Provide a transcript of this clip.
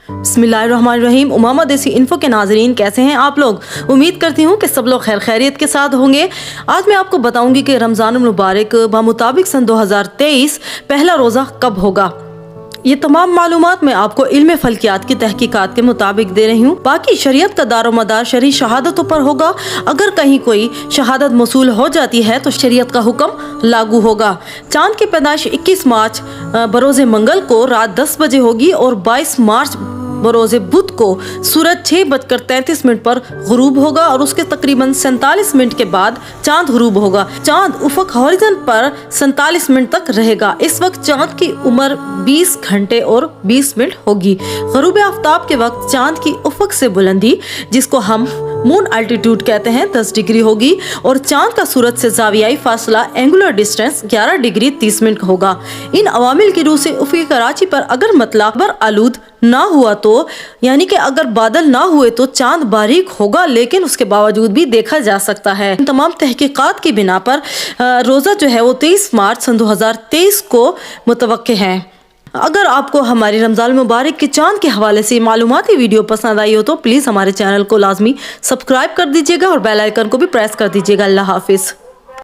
बिस्मिल्लाहिर्रहमानिर्रहीम। उमामा देसी इन्फो के नाजरीन, कैसे हैं आप लोग? उम्मीद करती हूँ कि सब लोग खैर खैरियत के साथ होंगे। आज मैं आपको बताऊंगी कि रमज़ानुल मुबारक बामुताबिक सन 2023 पहला रोज़ा कब होगा। ये तमाम मालूमात मैं आपको इल्म फल्कियात की तहकीकात के मुताबिक दे रही हूँ। बाकी शरीयत का दारोमदार शरई शहादतों पर होगा। अगर कहीं कोई शहादत मौसूल हो जाती है तो शरीयत का हुक्म लागू होगा। चांद की पैदाइश 21 मार्च बरोज़ मंगल को रात 10 बजे होगी और 22 मार्च बरोज़ बुध को सूरज 6:33 पर गुरूब होगा और उसके तकरीबन 47 मिनट के बाद चांद गुरूब होगा। चांद उफक हॉरिजन पर 47 मिनट तक रहेगा। इस वक्त चांद की उम्र 20 घंटे और 20 मिनट होगी। गुरूब आफ्ताब के वक्त चांद की उफक से बुलंदी, जिसको हम मून अल्टीट्यूड कहते हैं, 10 डिग्री होगी और चांद का सूरज से जावियाई फासला एंगुलर डिस्टेंस 11 डिग्री 30 मिनट होगा। इन अवामिल की रूह से उफ़क़ कराची पर अगर मतला बर आलूद ना हुआ तो यानी कि अगर बादल ना हुए तो चांद बारीक होगा, लेकिन उसके बावजूद भी देखा जा सकता है। इन तमाम तहकीकात की बिना पर रोज़ा जो है वो 23 मार्च सन 2023 को मुतवक्के है। अगर आपको हमारी रमज़ान मुबारक के चांद के हवाले से मालूमाती वीडियो पसंद आई हो तो प्लीज़ हमारे चैनल को लाजमी सब्सक्राइब कर दीजिएगा और बेल आइकन को भी प्रेस कर दीजिएगा। अल्लाह हाफिज़।